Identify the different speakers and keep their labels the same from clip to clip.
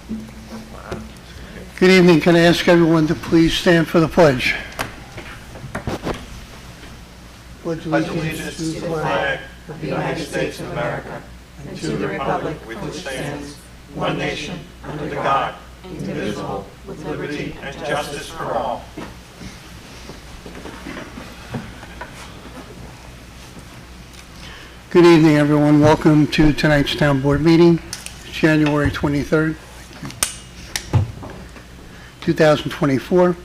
Speaker 1: Good evening. Can I ask everyone to please stand for the pledge? Pledge
Speaker 2: allegiance to the flag of the United States of America and to the republic which stands one nation under God, indivisible, with liberty and justice for all.
Speaker 1: Good evening, everyone. Welcome to tonight's town board meeting. It's January 23rd, 2024.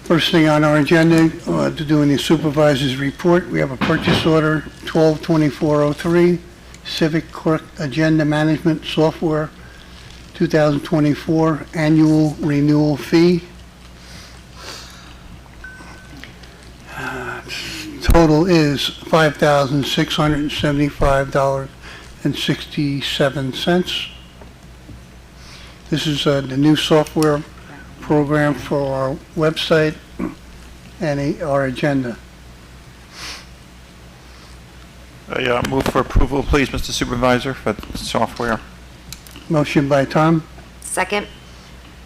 Speaker 1: First thing on our agenda to do in the supervisor's report, we have a purchase order 122403, Civic Clerk Agenda Management Software 2024 annual renewal fee. Total is $5,675.67. This is the new software program for our website and our agenda.
Speaker 3: Move for approval, please, Mr. Supervisor, for the software.
Speaker 1: Motion by Tom,
Speaker 4: Second.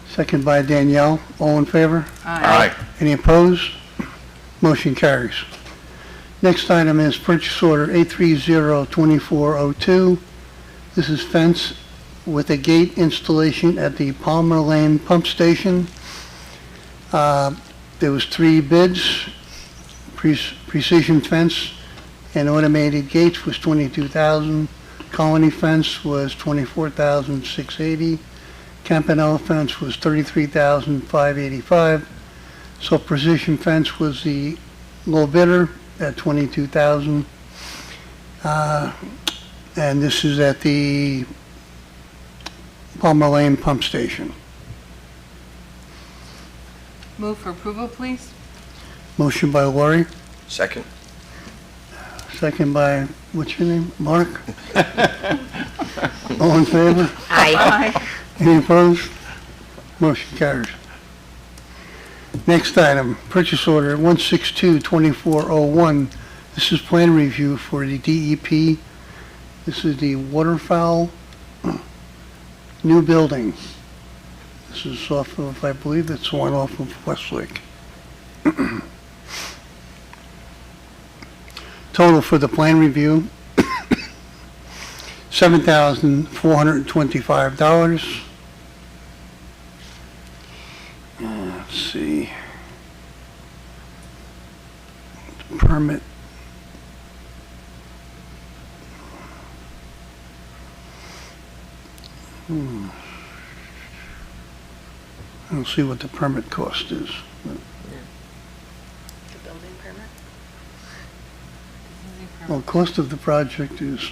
Speaker 1: second by Danielle. All in favor?
Speaker 3: Aye.
Speaker 1: Any opposed? Motion carries. Next item is purchase order 830-2402. This is fence with a gate installation at the Palmer Lane Pump Station. There was 3 bids. Precision fence and automated gates was $22,000. Colony fence was $24,680. Campanella fence was $33,585. So precision fence was the low bidder at $22,000. And this is at the Palmer Lane Pump Station.
Speaker 5: Move for approval, please.
Speaker 1: Motion by Lori,
Speaker 2: Second.
Speaker 1: second by, what's your name, Mark? All in favor?
Speaker 4: Aye.
Speaker 1: Any opposed? Motion carries. Next item, purchase order 162-2401. This is plan review for the DEP. This is the waterfowl new building. This is off of, I believe it's one off of Westlake. Total for the plan review, $7,425. Let's see. Permit. I don't see what the permit cost is.
Speaker 4: The building permit?
Speaker 1: Well, cost of the project is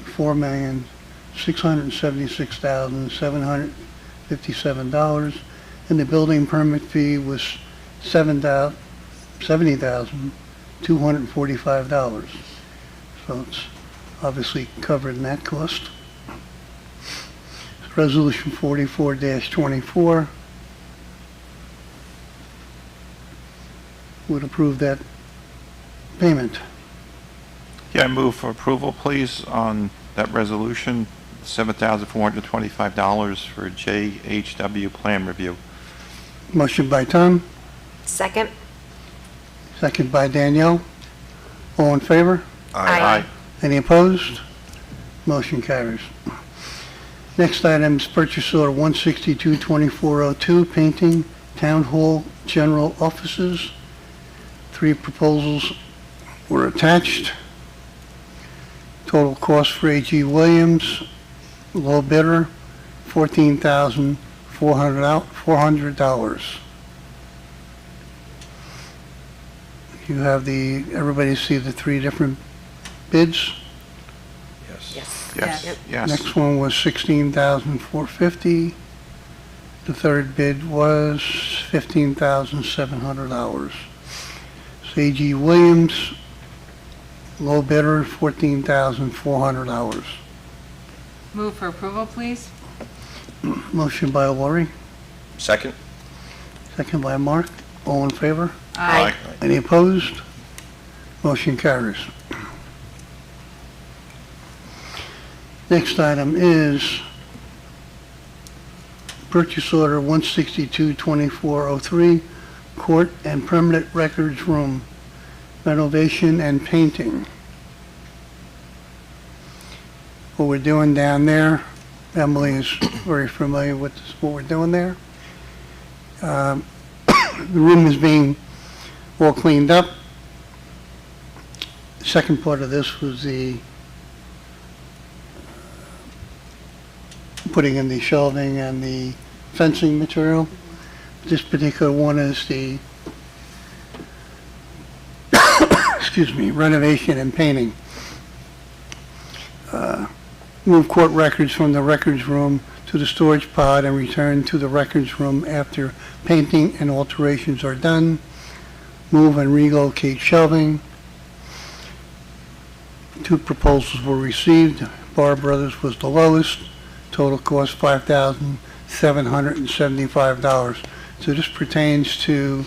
Speaker 1: $4,676,757, and the building permit fee was $70,245. So it's obviously covered in that cost. Resolution 44-24 would approve that payment.
Speaker 3: Yeah, I move for approval, please, on that resolution, $7,425 for JHW plan review.
Speaker 1: Motion by Tom,
Speaker 4: Second.
Speaker 1: second by Danielle. All in favor?
Speaker 4: Aye.
Speaker 1: Any opposed? Motion carries. Next item is purchase order 162-2402, painting Town Hall General Offices. 3 proposals were attached. Total cost for A.G. Williams, low bidder, $14,400. You have everybody see the 3 different bids?
Speaker 4: Yes.
Speaker 3: Yes, yes.
Speaker 1: Next one was $16,450. The third bid was $15,700. So A.G. Williams, low bidder, $14,400.
Speaker 5: Move for approval, please.
Speaker 1: Motion by Lori,
Speaker 2: Second.
Speaker 1: second by Mark. All in favor?
Speaker 4: Aye.
Speaker 1: Any opposed? Motion carries. Next item is purchase order 162-2403, court and permanent records room renovation and painting. What we're doing down there, Emily is very familiar with what we're doing there. The room is being all cleaned up. The second part of this was the putting in the shelving and the fencing material. This particular one is the renovation and painting. Move court records from the records room to the storage pod and return to the records room after painting and alterations are done. Move and relocate shelving. 2 proposals were received. Barr Brothers was the lowest. Total cost $5,775. So this pertains to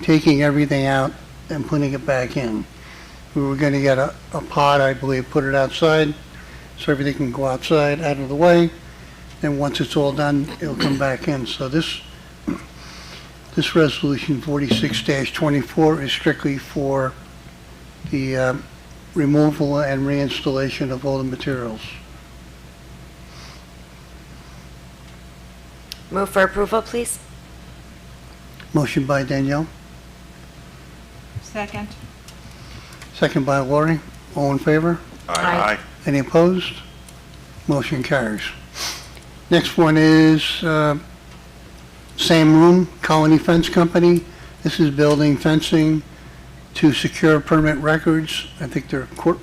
Speaker 1: taking everything out and putting it back in. We were going to get a pod, I believe, put it outside, so everything can go outside, out of the way. And once it's all done, it'll come back in. So this resolution 46-24 is strictly for the removal and reinstallation of all the materials.
Speaker 4: Move for approval, please.
Speaker 1: Motion by Danielle,
Speaker 5: Second.
Speaker 1: second by Lori. All in favor?
Speaker 4: Aye.
Speaker 1: Any opposed? Motion carries. Next one is same room, Colony Fence Company. This is building fencing to secure permanent records. I think they're court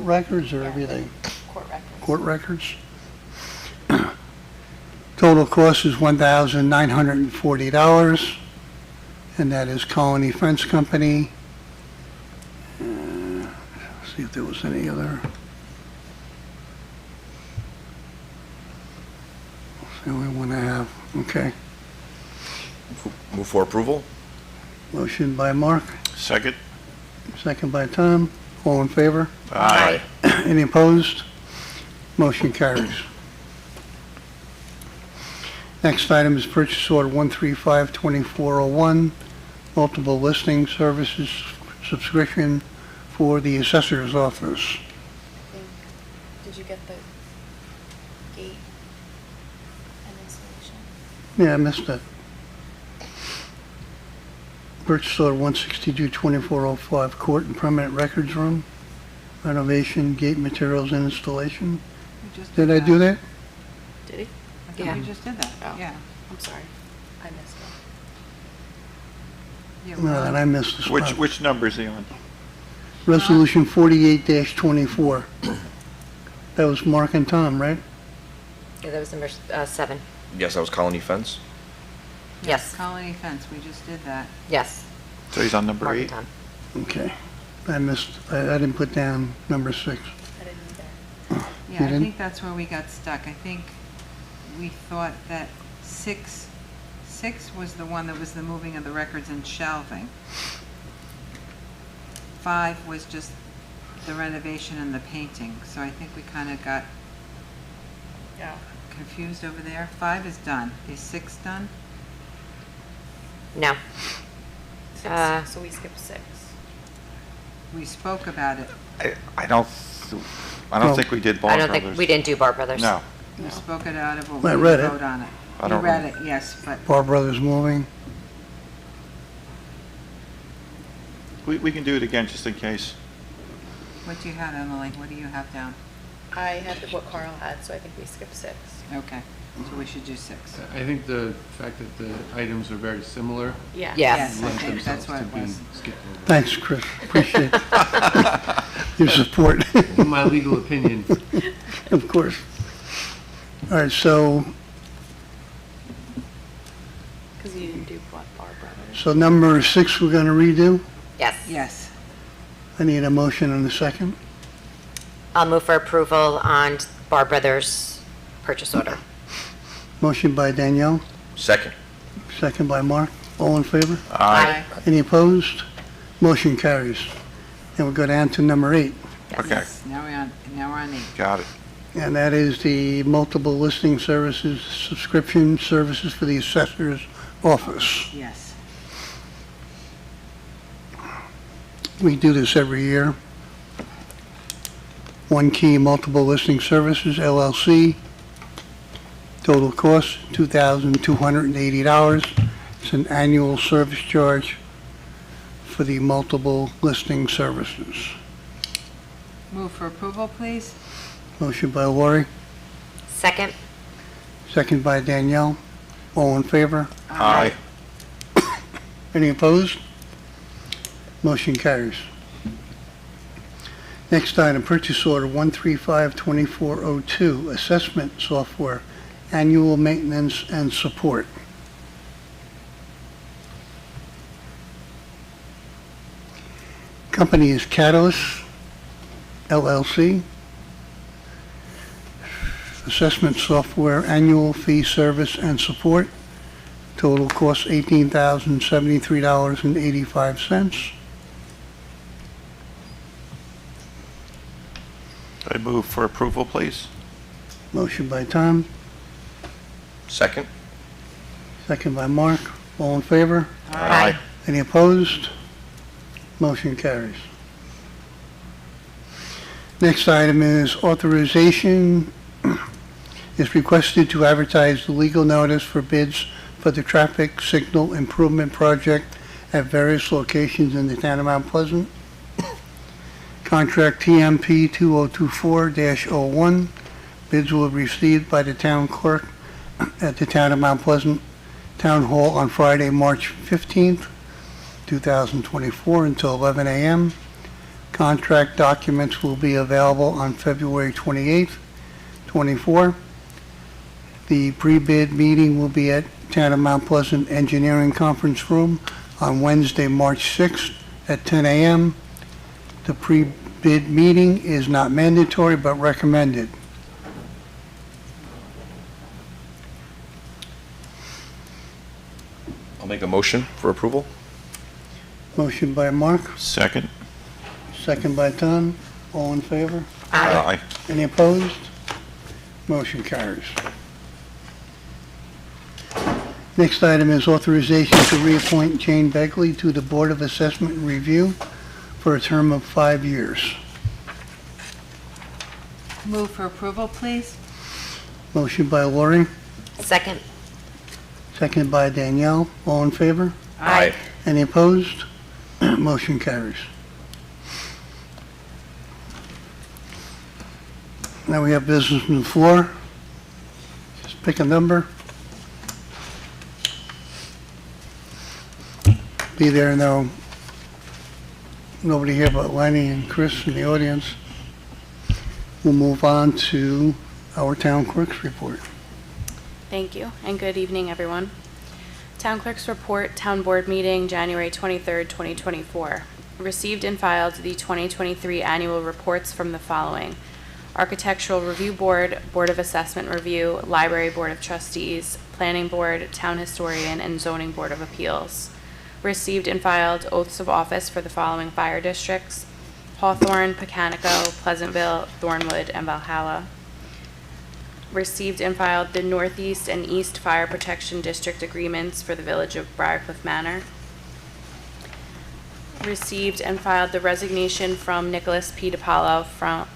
Speaker 1: records or everything?
Speaker 6: Court records.
Speaker 1: Court records. Total cost is $1,940, and that is Colony Fence Company. See if there was any other. That's the only one I have. Okay.
Speaker 7: Move for approval?
Speaker 1: Motion by Mark,
Speaker 3: Second?
Speaker 1: second by Tom. All in favor?
Speaker 4: Aye.
Speaker 1: Any opposed? Motion carries. Next item is purchase order 135-2401, multiple listing services subscription for the assessor's office.
Speaker 6: Did you get the gate and installation?
Speaker 1: Yeah, I missed that. Purchase order 162-2405, court and permanent records room, renovation, gate materials and installation.
Speaker 5: We just
Speaker 1: Did I do that?
Speaker 6: Did he?
Speaker 5: I think
Speaker 4: Yeah.
Speaker 5: we just did that,
Speaker 6: Oh.
Speaker 5: yeah.
Speaker 6: I'm sorry. I missed it.
Speaker 5: Yeah,
Speaker 1: No,
Speaker 5: well,
Speaker 1: then I missed the spot.
Speaker 3: Which number is he on?
Speaker 1: Resolution 48-24. That was Mark and Tom, right?
Speaker 4: Yeah, that was number 7.
Speaker 7: Yes, that was Colony Fence.
Speaker 4: Yes.
Speaker 5: Colony Fence, we just did that.
Speaker 4: Yes.
Speaker 3: So he's on number
Speaker 4: Mark
Speaker 3: 8?
Speaker 4: and Tom.
Speaker 1: Okay. I didn't put down number 6.
Speaker 6: I didn't either.
Speaker 5: Yeah,
Speaker 1: You
Speaker 5: I
Speaker 1: didn't?
Speaker 5: think that's where we got stuck. I think we thought that 6 was the one that was the moving of the records and shelving. 5 was just the renovation and the painting, so I think we kind of got
Speaker 6: Yeah.
Speaker 5: confused over there. 5 is done. Is 6 done?
Speaker 4: No.
Speaker 6: So we skipped 6.
Speaker 5: We spoke about it.
Speaker 3: I don't
Speaker 1: Well,
Speaker 3: think we did
Speaker 4: I
Speaker 3: Ball
Speaker 4: don't
Speaker 3: Brothers.
Speaker 4: think, we didn't do Bar Brothers.
Speaker 3: No.
Speaker 5: We spoke it out of what
Speaker 1: I
Speaker 5: we
Speaker 1: read
Speaker 5: didn't
Speaker 1: it.
Speaker 5: vote on it.
Speaker 3: I
Speaker 5: You
Speaker 3: don't
Speaker 5: read
Speaker 3: remember.
Speaker 5: it, yes, but
Speaker 1: Bar Brothers moving.
Speaker 3: We can do it again just in case.
Speaker 5: what do you have, Emily? What do you have down?
Speaker 6: I had what Carl had, so I think we skipped 6.
Speaker 5: Okay, so we should do 6.
Speaker 8: I think the fact that the items are very similar
Speaker 6: Yeah.
Speaker 4: Yeah.
Speaker 5: Yes, I
Speaker 8: lend
Speaker 5: think that's
Speaker 8: themselves
Speaker 5: what
Speaker 8: to
Speaker 5: it was.
Speaker 8: being skipped over.
Speaker 1: Thanks, Chris. Appreciate your support.
Speaker 8: In my legal opinion,
Speaker 1: Of course. All right, so
Speaker 6: Because you didn't do Bar Brothers.
Speaker 1: so number 6 we're going to redo.
Speaker 4: Yes.
Speaker 5: Yes.
Speaker 1: I need a motion and a second.
Speaker 4: I'll move for approval on Bar Brothers purchase order.
Speaker 1: Motion by Danielle,
Speaker 7: Second.
Speaker 1: second by Mark. All in favor?
Speaker 4: Aye.
Speaker 1: Any opposed? Motion carries. And we'll go down to number 8.
Speaker 3: Okay,
Speaker 5: Yes, now we're on 8.
Speaker 3: got it.
Speaker 1: and that is the multiple listing services, subscription services for the assessor's office.
Speaker 5: Yes.
Speaker 1: We do this every year. One Key Multiple Listing Services, LLC. Total cost, $2,280. It's an annual service charge for the multiple listing services.
Speaker 5: Move for approval, please.
Speaker 1: Motion by Lori,
Speaker 4: Second?
Speaker 1: second by Danielle. All in favor?
Speaker 3: Aye.
Speaker 1: Any opposed? Motion carries. Next item, purchase order 1352402, assessment software, annual maintenance and support. Company is Catalyst LLC. Assessment software, annual fee, service, and support. Total cost $18,073.85.
Speaker 3: I move for approval, please.
Speaker 1: Motion by Tom,
Speaker 7: Second?
Speaker 1: second by Mark. All in favor?
Speaker 4: Aye.
Speaker 1: Any opposed? Motion carries. Next item is authorization is requested to advertise the legal notice for bids for the traffic signal improvement project at various locations in the town of Mount Pleasant. Contract TMP 2024-01. Bids will be received by the town clerk at the town of Mount Pleasant Town Hall on Friday, March 15th, 2024 until 11 a.m. Contract documents will be available on February 28th, 24. The pre-bid meeting will be at Town of Mount Pleasant Engineering Conference Room on Wednesday, March 6th at 10 a.m. The pre-bid meeting is not mandatory but recommended.
Speaker 7: I'll make a motion for approval.
Speaker 1: Motion by Mark,
Speaker 3: Second?
Speaker 1: second by Tom. All in favor?
Speaker 3: Aye.
Speaker 1: Any opposed? Motion carries. Next item is authorization to reappoint Jane Begley to the Board of Assessment and Review for a term of 5 years.
Speaker 5: Move for approval, please.
Speaker 1: Motion by Lori,
Speaker 4: Second?
Speaker 1: second by Danielle. All in favor?
Speaker 7: Aye.
Speaker 1: Any opposed? Motion carries. Now we have business from the floor. Just pick a number. Be there now. Nobody here but Lenny and Chris in the audience. We'll move on to our town clerk's report.
Speaker 6: Thank you, and good evening, everyone. Town Clerk's Report, Town Board Meeting, January 23rd, 2024. Received and filed the 2023 annual reports from the following: Architectural Review Board, Board of Assessment Review, Library Board of Trustees, Planning Board, Town Historian, and Zoning Board of Appeals. Received and filed oaths of office for the following fire districts: Hawthorne, Pecanico, Pleasantville, Thornwood, and Valhalla. Received and filed the Northeast and East Fire Protection District agreements for the Village of Briarcliff Manor. Received and filed the resignation from Nicholas P. DiPaolo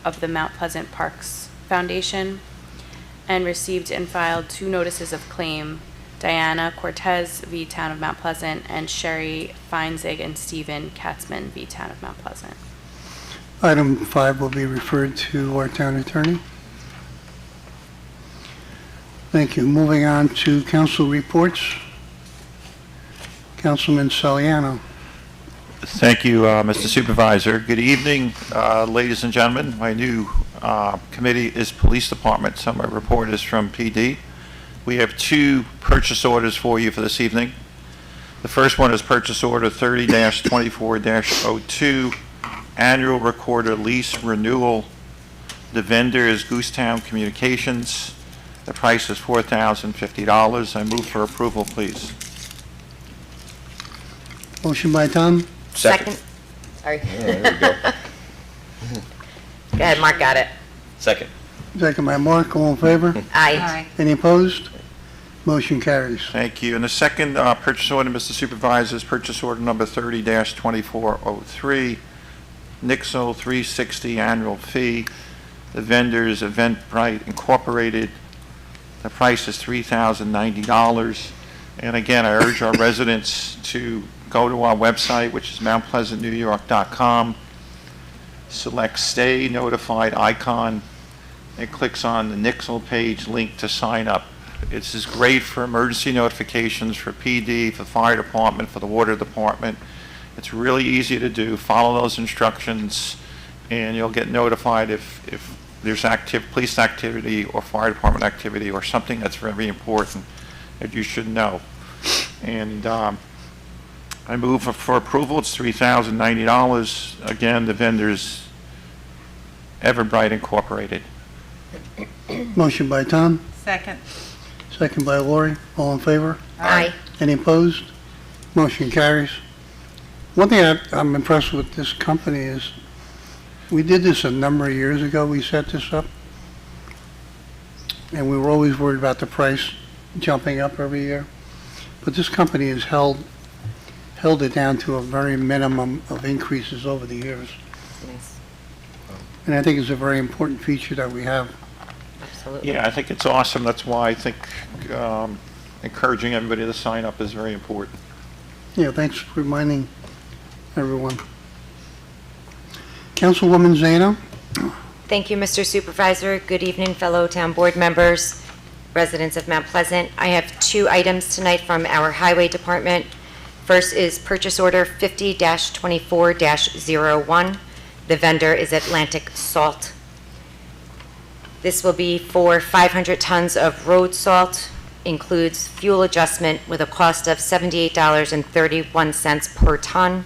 Speaker 6: of the Mount Pleasant Parks Foundation. And received and filed 2 notices of claim: Diana Cortez v. Town of Mount Pleasant and Sherry Feinzig and Stephen Katzman v. Town of Mount Pleasant.
Speaker 1: Item 5 will be referred to our town attorney. Thank you. Moving on to council reports. Councilman Saliano.
Speaker 3: Thank you, Mr. Supervisor. Good evening, ladies and gentlemen. My new committee is Police Department, so my report is from PD. We have 2 purchase orders for you for this evening. The first one is purchase order 30-24-02, annual recorder lease renewal. The vendor is Goosetown Communications. The price is $4,050. I move for approval, please.
Speaker 1: Motion by Tom,
Speaker 4: Second? Sorry.
Speaker 7: There we go.
Speaker 4: Go ahead, Mark got it.
Speaker 7: Second.
Speaker 1: Second by Mark, all in favor?
Speaker 4: Aye.
Speaker 1: Any opposed? Motion carries.
Speaker 3: Thank you. And the second purchase order, Mr. Supervisor, is purchase order number 30-2403, Nixle 360 annual fee. The vendor is Eventbrite Incorporated. The price is $3,090. And again, I urge our residents to go to our website, which is mountpleasantnewyork.com, select Stay Notified icon, and clicks on the Nixle page link to sign up. This is great for emergency notifications for PD, for fire department, for the water department. It's really easy to do. Follow those instructions, and you'll get notified if there's police activity or fire department activity or something that's very important that you should know. And I move for approval. It's $3,090. Again, the vendor's Eventbrite Incorporated.
Speaker 1: Motion by Tom,
Speaker 5: Second.
Speaker 1: second by Lori, all in favor?
Speaker 4: Aye.
Speaker 1: Any opposed? Motion carries. One thing I'm impressed with this company is, we did this a number of years ago, we set this up, and we were always worried about the price jumping up every year. But this company has held it down to a very minimum of increases over the years.
Speaker 4: Nice.
Speaker 1: And I think it's a very important feature that we have.
Speaker 4: Absolutely.
Speaker 3: Yeah, I think it's awesome. That's why I think encouraging everybody to sign up is very important.
Speaker 1: Yeah, thanks for reminding everyone. Councilwoman Zano?
Speaker 4: Thank you, Mr. Supervisor. Good evening, fellow town board members, residents of Mount Pleasant. I have two items tonight from our highway department. First is purchase order 50-24-01. The vendor is Atlantic Salt. This will be for 500 tons of road salt, includes fuel adjustment with a cost of $78.31 per ton.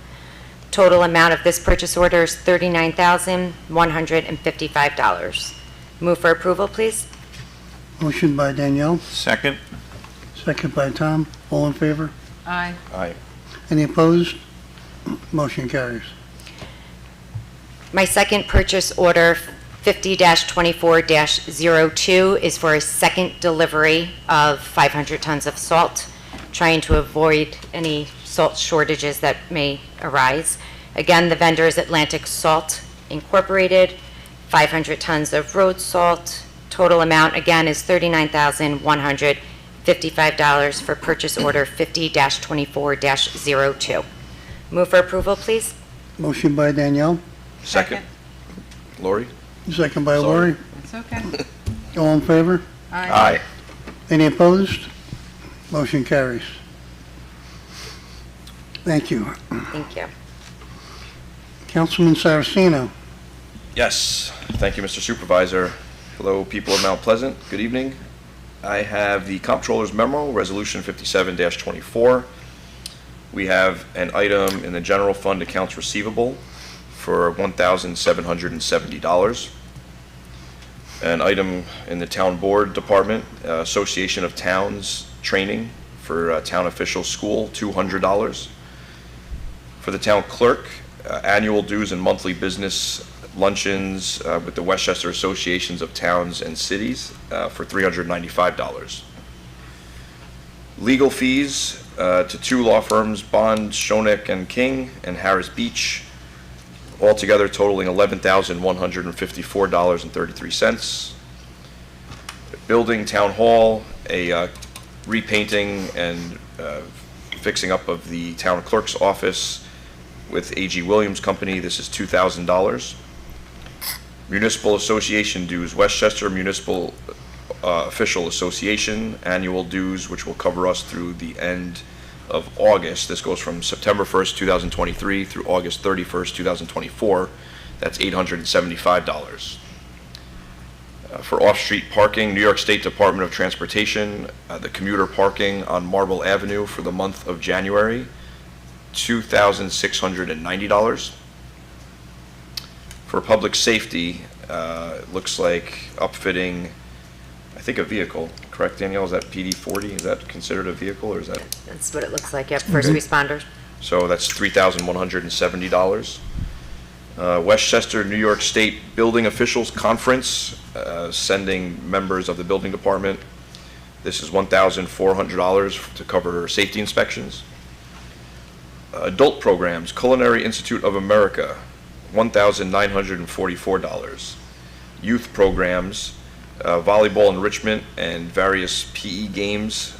Speaker 4: Total amount of this purchase order is $39,155. Move for approval, please.
Speaker 1: Motion by Danielle,
Speaker 3: Second?
Speaker 1: second by Tom, all in favor?
Speaker 5: Aye.
Speaker 7: Aye.
Speaker 1: Any opposed? Motion carries.
Speaker 4: My second purchase order, 50-24-02, is for a second delivery of 500 tons of salt, trying to avoid any salt shortages that may arise. Again, the vendor is Atlantic Salt Incorporated, 500 tons of road salt. Total amount, again, is $39,155 for purchase order 50-24-02. Move for approval, please.
Speaker 1: Motion by Danielle,
Speaker 7: Second. Lori?
Speaker 1: second by
Speaker 7: Sorry.
Speaker 1: Lori,
Speaker 5: It's okay.
Speaker 1: all in favor?
Speaker 7: Aye.
Speaker 1: Any opposed? Motion carries. Thank you.
Speaker 4: Thank you.
Speaker 1: Councilman Saraceno?
Speaker 7: Yes, thank you, Mr. Supervisor. Hello, people of Mount Pleasant, good evening. I have the Comptroller's Memo, Resolution 57-24. We have an item in the general fund accounts receivable for $1,770. An item in the Town Board Department, Association of Towns Training for Town Officials School, $200. For the Town Clerk, annual dues and monthly business luncheons with the Westchester Associations of Towns and Cities for $395. Legal fees to two law firms, Bond, Schoeneck and King, and Harris Beach, altogether totaling $11,154.33. Building, Town Hall, a repainting and fixing up of the Town Clerk's office with A.G. Williams Company, this is $2,000. Municipal Association dues, Westchester Municipal Official Association, annual dues, which will cover us through the end of August. This goes from September 1st, 2023 through August 31st, 2024. That's $875. For off-street parking, New York State Department of Transportation, the commuter parking on Marble Avenue for the month of January, $2,690. For public safety, it looks like upfitting, I think, a vehicle, correct, Danielle? Is that PD 40? Is that considered a vehicle, or is that?
Speaker 4: That's what it looks like, yep, first responders.
Speaker 7: So that's $3,170. Westchester, New York State Building Officials Conference, sending members of the building department. This is $1,400 to cover safety inspections. Adult programs, Culinary Institute of America, $1,944. Youth programs, volleyball enrichment and various PE games.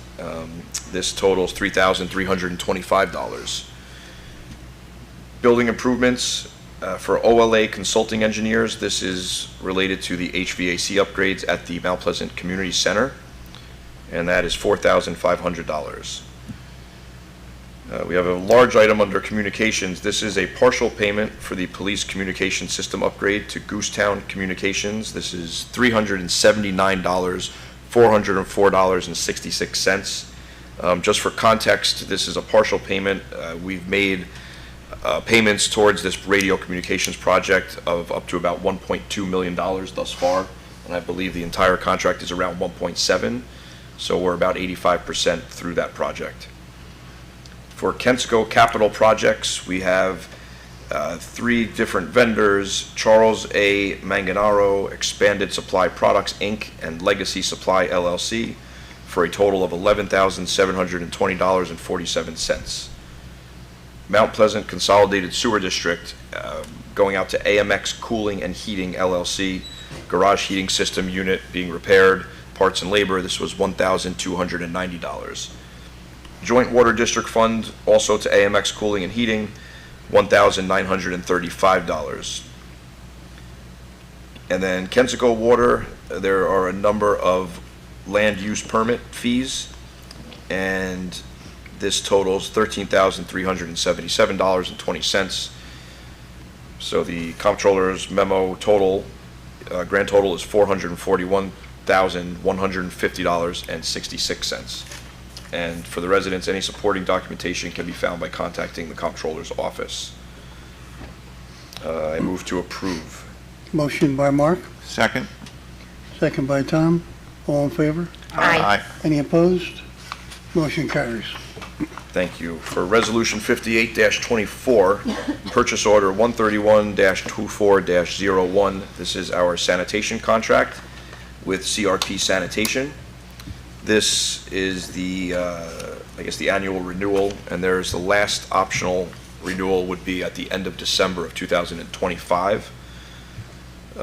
Speaker 7: This totals $3,325. Building improvements for OLA consulting engineers. This is related to the HVAC upgrades at the Mount Pleasant Community Center, and that is $4,500. We have a large item under communications. This is a partial payment for the police communication system upgrade to Goosetown Communications. This is $379, $404.66. Just for context, this is a partial payment. We've made payments towards this radio communications project of up to about $1.2 million thus far, and I believe the entire contract is around 1.7, so we're about 85% through that project. For Kensico capital projects, we have 3 different vendors: Charles A. Manganaro, Expanded Supply Products, Inc., and Legacy Supply, LLC, for a total of $11,720.47. Mount Pleasant Consolidated Sewer District, going out to AMX Cooling and Heating, LLC, garage heating system unit being repaired, parts and labor. This was $1,290. Joint Water District Fund, also to AMX Cooling and Heating, $1,935. And then Kensico Water, there are a number of land use permit fees, and this totals $13,377.20. So the comptroller's memo total, grand total is $441,150.66. And for the residents, any supporting documentation can be found by contacting the comptroller's office. I move to approve.
Speaker 1: Motion by Mark,
Speaker 3: Second?
Speaker 1: second by Tom. All in favor?
Speaker 4: Aye.
Speaker 1: Any opposed? Motion carries.
Speaker 7: Thank you. For Resolution 58-24, Purchase Order 131-24-01, this is our sanitation contract with CRP Sanitation. This is the, I guess, the annual renewal, and there's the last optional renewal would be at the end of December of 2025.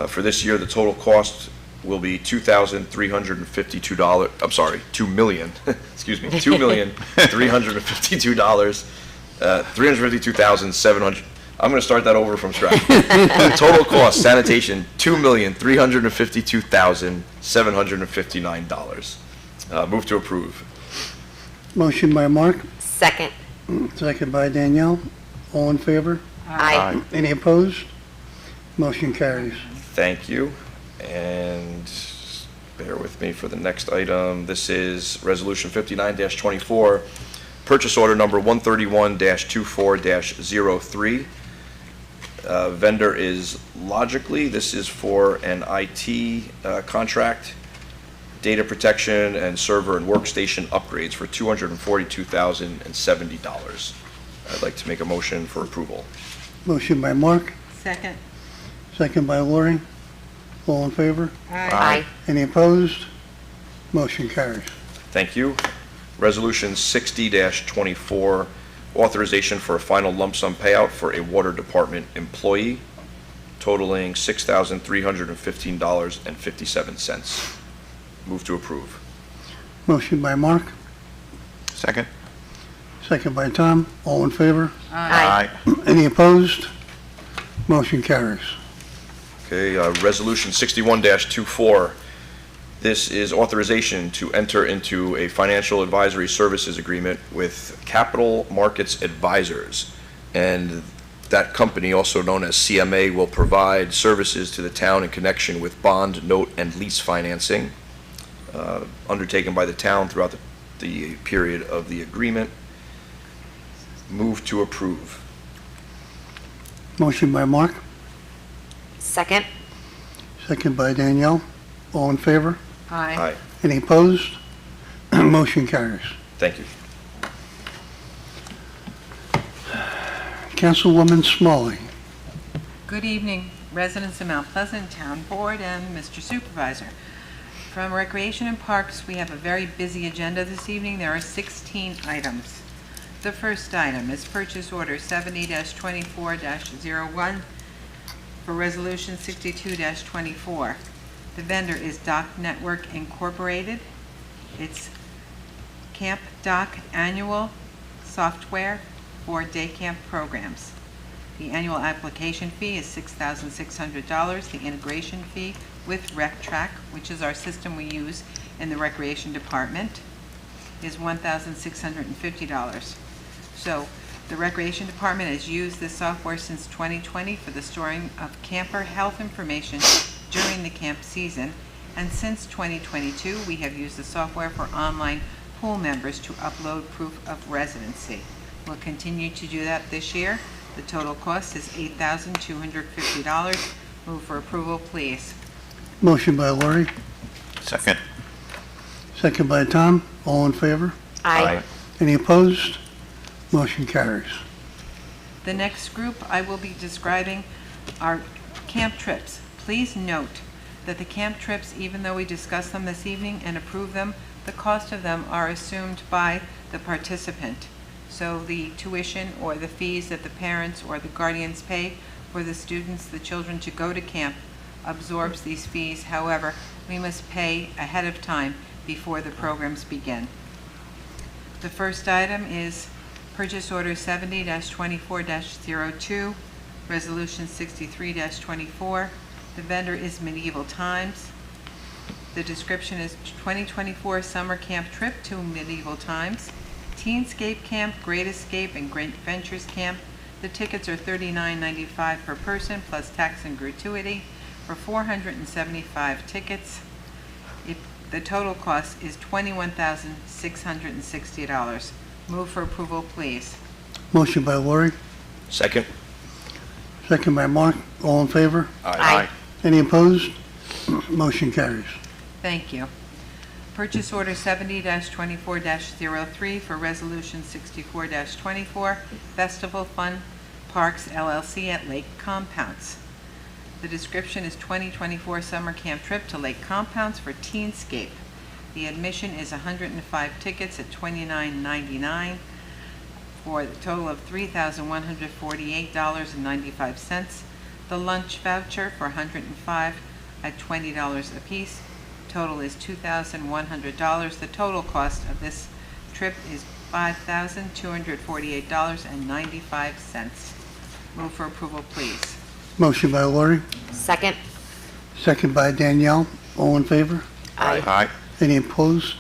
Speaker 7: For this year, the total cost will be $2,352, I'm sorry, $2 million, excuse me, $2,352, $352,700. I'm going to start that over from scratch. The total cost, sanitation, $2,352,759. Move to approve.
Speaker 1: Motion by Mark,
Speaker 4: Second.
Speaker 1: second by Danielle. All in favor?
Speaker 4: Aye.
Speaker 1: Any opposed? Motion carries.
Speaker 7: Thank you. And bear with me for the next item. This is Resolution 59-24, Purchase Order Number 131-24-03. Vendor is Logically. This is for an IT contract, data protection, and server and workstation upgrades for $242,070. I'd like to make a motion for approval.
Speaker 1: Motion by Mark,
Speaker 5: Second.
Speaker 1: second by Lori. All in favor?
Speaker 4: Aye.
Speaker 1: Any opposed? Motion carries.
Speaker 7: Thank you. Resolution 60-24, authorization for a final lump sum payout for a water department employee totaling $6,315.57. Move to approve.
Speaker 1: Motion by Mark,
Speaker 3: Second?
Speaker 1: second by Tom. All in favor?
Speaker 4: Aye.
Speaker 1: Any opposed? Motion carries.
Speaker 7: Okay, Resolution 61-24. This is authorization to enter into a financial advisory services agreement with Capital Markets Advisors. And that company, also known as CMA, will provide services to the town in connection with bond, note, and lease financing undertaken by the town throughout the period of the agreement. Move to approve.
Speaker 1: Motion by Mark,
Speaker 4: Second.
Speaker 1: second by Danielle. All in favor?
Speaker 5: Aye.
Speaker 1: Any opposed? Motion carries.
Speaker 7: Thank you.
Speaker 1: Councilwoman Smalley.
Speaker 5: Good evening, residents of Mount Pleasant, Town Board, and Mr. Supervisor. From Recreation and Parks, we have a very busy agenda this evening. There are 16 items. The first item is Purchase Order 70-24-01 for Resolution 62-24. The vendor is Doc Network Incorporated. It's Camp Doc Annual Software for Day Camp Programs. The annual application fee is $6,600. The integration fee with RecTrack, which is our system we use in the Recreation Department, is $1,650. So the Recreation Department has used this software since 2020 for the storing of camper health information during the camp season, and since 2022, we have used the software for online pool members to upload proof of residency. We'll continue to do that this year. The total cost is $8,250. Move for approval, please.
Speaker 1: Motion by Lori,
Speaker 3: Second.
Speaker 1: second by Tom. All in favor?
Speaker 4: Aye.
Speaker 1: Any opposed? Motion carries.
Speaker 5: The next group, I will be describing our camp trips. Please note that the camp trips, even though we discuss them this evening and approve them, the cost of them are assumed by the participant. So the tuition or the fees that the parents or the guardians pay for the students, the children to go to camp absorbs these fees. However, we must pay ahead of time before the programs begin. The first item is Purchase Order 70-24-02, Resolution 63-24. The vendor is Medieval Times. The description is 2024 Summer Camp Trip to Medieval Times, Teenscape Camp, Great Escape, and Great Ventures Camp. The tickets are $39.95 per person plus tax and gratuity for 475 tickets. The total cost is $21,660. Move for approval, please.
Speaker 1: Motion by Lori,
Speaker 7: Second.
Speaker 1: second by Mark. All in favor?
Speaker 4: Aye.
Speaker 1: Any opposed? Motion carries.
Speaker 5: Thank you. Purchase Order 70-24-03 for Resolution 64-24, Festival Fun Parks LLC at Lake Compounce. The description is 2024 Summer Camp Trip to Lake Compounce for Teenscape. The admission is 105 tickets at $29.99 for a total of $3,148.95. The lunch voucher for 105 at $20 apiece. Total is $2,100. The total cost of this trip is $5,248.95. Move for approval, please.
Speaker 1: Motion by Lori,
Speaker 4: Second.
Speaker 1: second by Danielle. All in favor?
Speaker 3: Aye.
Speaker 1: Any opposed?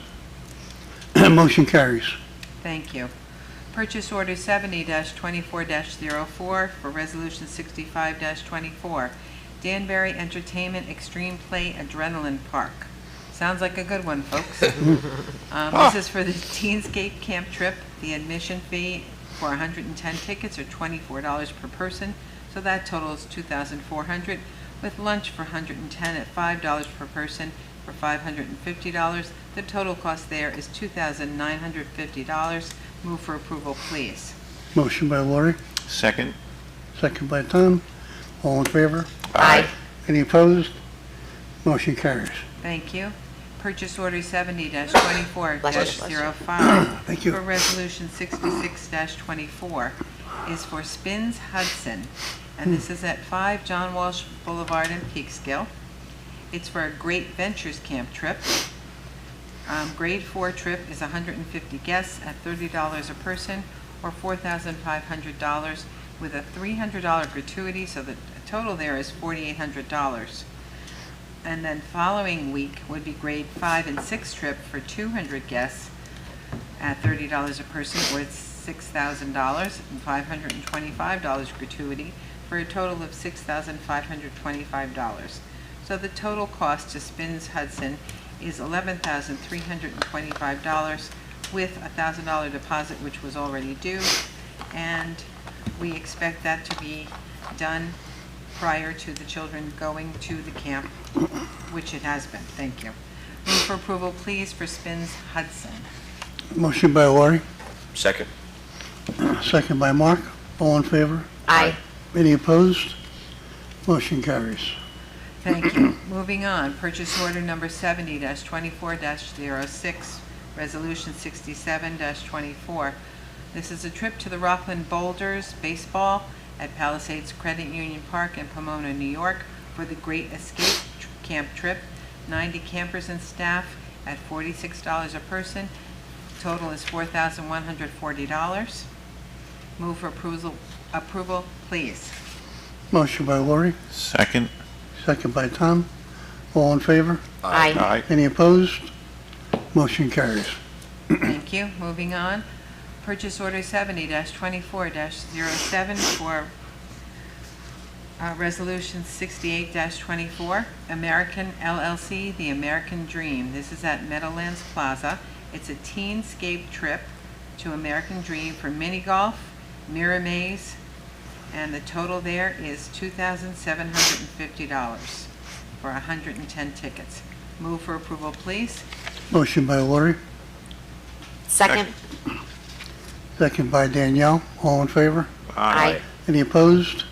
Speaker 1: Motion carries.
Speaker 5: Thank you. Purchase Order 70-24-04 for Resolution 65-24, Danbury Entertainment Extreme Play Adrenaline Park. Sounds like a good one, folks. This is for the Teenscape Camp Trip. The admission fee for 110 tickets are $24 per person, so that totals $2,400, with lunch for 110 at $5 per person for $550. The total cost there is $2,950. Move for approval, please.
Speaker 1: Motion by Lori,
Speaker 3: Second.
Speaker 1: second by Tom. All in favor?
Speaker 4: Aye.
Speaker 1: Any opposed? Motion carries.
Speaker 5: Thank you. Purchase Order 70-24-05
Speaker 1: Thank you.
Speaker 5: for Resolution 66-24 is for Spins Hudson, and this is at 5 John Walsh Boulevard in Peekskill. It's for a Great Ventures Camp Trip. Grade 4 trip is 150 guests at $30 a person, or $4,500, with a $300 gratuity, so the total there is $4,800. And then following week would be Grade 5 and 6 trip for 200 guests at $30 a person, or $6,000, and $525 gratuity, for a total of $6,525. So the total cost to Spins Hudson is $11,325 with a $1,000 deposit, which was already due, and we expect that to be done prior to the children going to the camp, which it has been. Thank you. Move for approval, please, for Spins Hudson.
Speaker 1: Motion by Lori,
Speaker 7: Second.
Speaker 1: second by Mark. All in favor?
Speaker 4: Aye.
Speaker 1: Any opposed? Motion carries.
Speaker 5: Thank you. Moving on, purchase order number 70-24-06, resolution 67-24. This is a trip to the Rockland Boulders Baseball at Palisades Credit Union Park in Pomona, New York for the Great Escape Camp trip. 90 campers and staff at $46 a person. Total is $4,140. Move for approval, please.
Speaker 1: Motion by Lori,
Speaker 3: Second.
Speaker 1: second by Tom. All in favor?
Speaker 4: Aye.
Speaker 3: Aye.
Speaker 1: Any opposed? Motion carries.
Speaker 5: Thank you. Moving on. Purchase order 70-24-07 for resolution 68-24, American LLC, The American Dream. This is at Meadowlands Plaza. It's a teenscape trip to American Dream for mini golf, mirror maze, and the total there is $2,750 for 110 tickets. Move for approval, please.
Speaker 1: Motion by Lori,
Speaker 4: Second.
Speaker 1: second by Danielle. All in favor?
Speaker 4: Aye.
Speaker 1: Any opposed?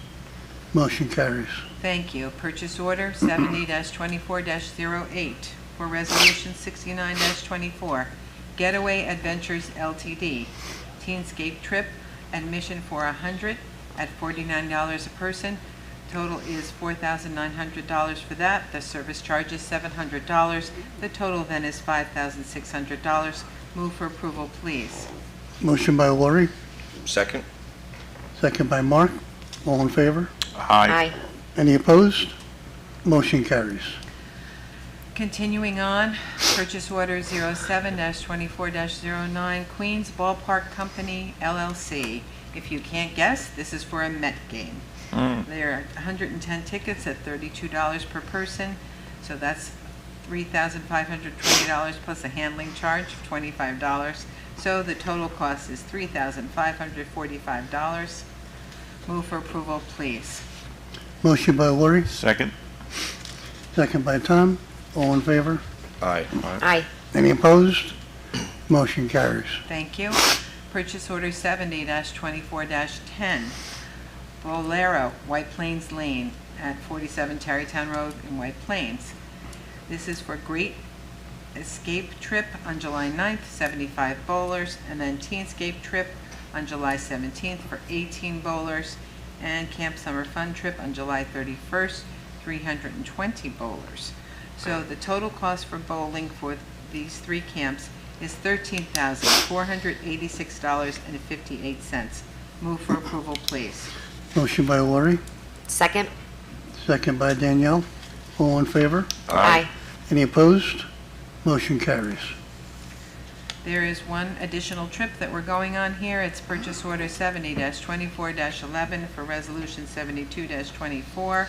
Speaker 1: Motion carries.
Speaker 5: Thank you. Purchase order 70-24-08 for resolution 69-24, Getaway Adventures LTD, teenscape trip, admission for 100 at $49 a person. Total is $4,900 for that. The service charge is $700. The total then is $5,600. Move for approval, please.
Speaker 1: Motion by Lori,
Speaker 7: Second?
Speaker 1: second by Mark. All in favor?
Speaker 4: Aye.
Speaker 1: Any opposed? Motion carries.
Speaker 5: Continuing on, purchase order 07-24-09, Queens Ballpark Company LLC. If you can't guess, this is for a Met game. There are 110 tickets at $32 per person, so that's $3,520 plus a handling charge of $25. So the total cost is $3,545. Move for approval, please.
Speaker 1: Motion by Lori,
Speaker 3: Second.
Speaker 1: second by Tom. All in favor?
Speaker 7: Aye.
Speaker 4: Aye.
Speaker 1: Any opposed? Motion carries.
Speaker 5: Thank you. Purchase order 70-24-10, Bolero, White Plains Lane at 47 Tarrytown Road in White Plains. This is for Great Escape Trip on July 9th, 75 bowlers, and then Teenscape Trip on July 17th for 18 bowlers, and Camp Summer Fun Trip on July 31st, 320 bowlers. So the total cost for bowling for these three camps is $13,486.58. Move for approval, please.
Speaker 1: Motion by Lori,
Speaker 4: Second.
Speaker 1: second by Danielle. All in favor?
Speaker 4: Aye.
Speaker 1: Any opposed? Motion carries.
Speaker 5: There is one additional trip that we're going on here. It's purchase order 70-24-11 for resolution 72-24,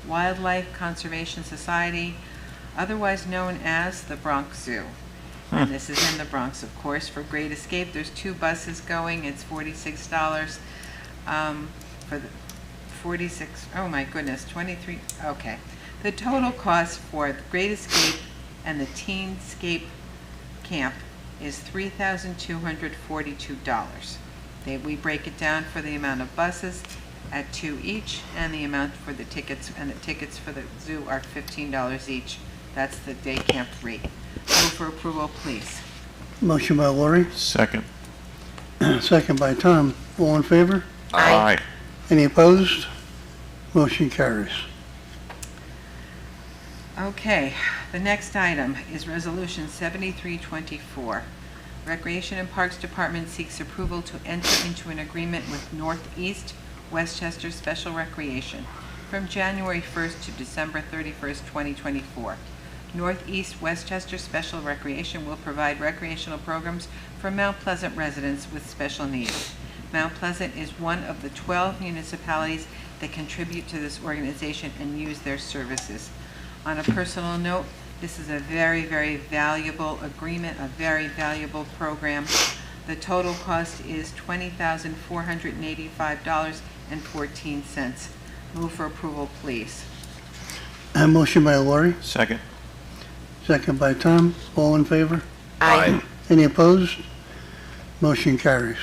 Speaker 5: Wildlife Conservation Society, otherwise known as the Bronx Zoo. And this is in the Bronx, of course. For Great Escape, there's 2 buses going. It's $46 for the 46, oh my goodness, 23, okay. The total cost for the Great Escape and the Teenscape Camp is $3,242. We break it down for the amount of buses at 2 each, and the amount for the tickets, and the tickets for the zoo are $15 each. That's the day camp rate. Move for approval, please.
Speaker 1: Motion by Lori,
Speaker 3: Second.
Speaker 1: second by Tom. All in favor?
Speaker 4: Aye.
Speaker 1: Any opposed? Motion carries.
Speaker 5: Okay, the next item is Resolution 7324. Recreation and Parks Department seeks approval to enter into an agreement with Northeast Westchester Special Recreation from January 1st to December 31st, 2024. Northeast Westchester Special Recreation will provide recreational programs for Mount Pleasant residents with special needs. Mount Pleasant is one of the 12 municipalities that contribute to this organization and use their services. On a personal note, this is a very, very valuable agreement, a very valuable program. The total cost is $20,485.14. Move for approval, please.
Speaker 1: Motion by Lori,
Speaker 3: Second.
Speaker 1: second by Tom. All in favor?
Speaker 4: Aye.
Speaker 1: Any opposed? Motion carries.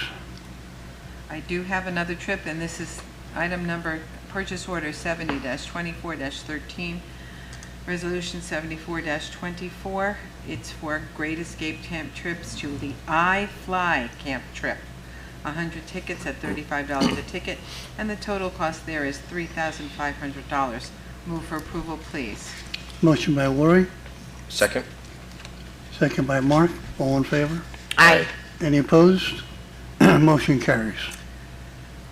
Speaker 5: I do have another trip, and this is item number Purchase Order 70-24-13, Resolution 74-24. It's for Great Escape Camp trips to the iFly Camp Trip. 100 tickets at $35 a ticket, and the total cost there is $3,500. Move for approval, please.
Speaker 1: Motion by Lori,
Speaker 7: Second?
Speaker 1: second by Mark. All in favor?
Speaker 4: Aye.
Speaker 1: Any opposed? Motion carries.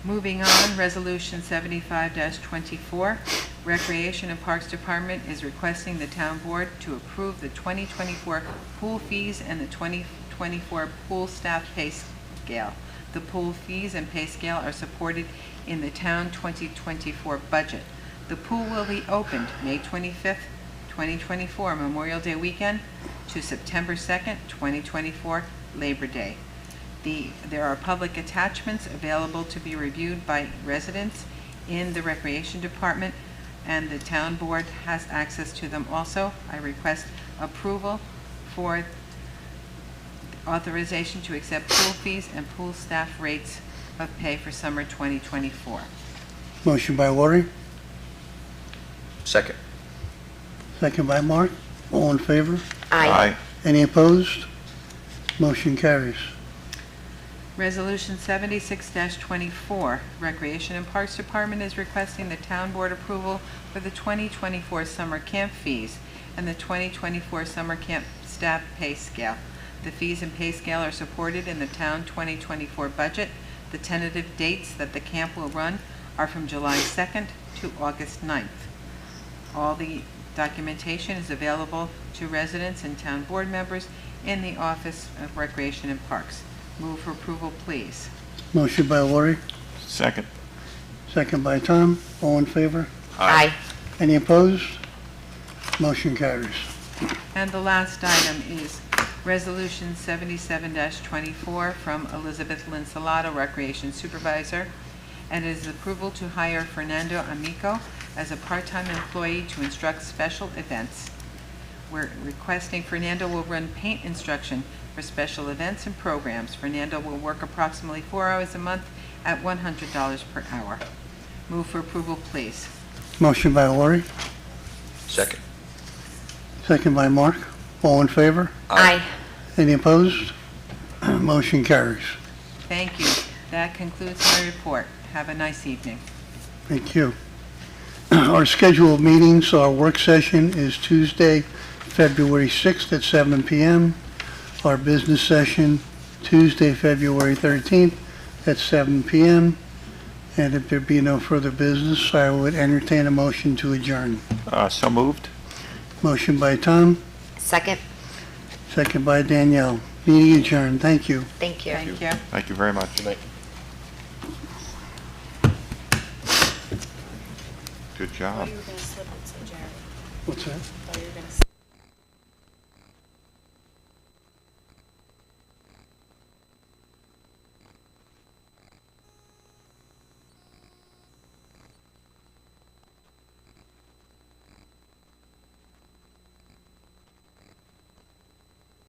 Speaker 5: Moving on, Resolution 75-24, Recreation and Parks Department is requesting the town board to approve the 2024 pool fees and the 2024 pool staff pay scale. The pool fees and pay scale are supported in the town 2024 budget. The pool will be opened May 25th, 2024, Memorial Day weekend, to September 2nd, 2024, Labor Day. There are public attachments available to be reviewed by residents in the Recreation Department, and the town board has access to them also. I request approval for authorization to accept pool fees and pool staff rates of pay for summer 2024.
Speaker 1: Motion by Lori,
Speaker 7: Second?
Speaker 1: second by Mark. All in favor?
Speaker 4: Aye.
Speaker 1: Any opposed? Motion carries.
Speaker 5: Resolution 76-24, Recreation and Parks Department is requesting the town board approval for the 2024 summer camp fees and the 2024 summer camp staff pay scale. The fees and pay scale are supported in the town 2024 budget. The tentative dates that the camp will run are from July 2nd to August 9th. All the documentation is available to residents and town board members in the Office of Recreation and Parks. Move for approval, please.
Speaker 1: Motion by Lori,
Speaker 3: Second.
Speaker 1: second by Tom. All in favor?
Speaker 4: Aye.
Speaker 1: Any opposed? Motion carries.
Speaker 5: And the last item is Resolution 77-24 from Elizabeth Lynn Salato, Recreation Supervisor, and it is approval to hire Fernando Amico as a part-time employee to instruct special events. We're requesting Fernando will run paint instruction for special events and programs. Fernando will work approximately 4 hours a month at $100 per hour. Move for approval, please.
Speaker 1: Motion by Lori,
Speaker 7: Second?
Speaker 1: second by Mark. All in favor?
Speaker 4: Aye.
Speaker 1: Any opposed? Motion carries.
Speaker 5: Thank you. That concludes my report. Have a nice evening.
Speaker 1: Thank you. Our scheduled meetings, our work session is Tuesday, February 6th at 7 p.m. Our business session, Tuesday, February 13th at 7 p.m. And if there be no further business, I would entertain a motion to adjourn.
Speaker 3: So moved.
Speaker 1: Motion by Tom,
Speaker 4: Second.
Speaker 1: second by Danielle. Meeting adjourned. Thank you.
Speaker 4: Thank you.
Speaker 5: Thank you.
Speaker 3: Thank you very much. Good job.
Speaker 6: You were going to slip it to Jerry.
Speaker 1: What's that?
Speaker 6: Oh, you were going to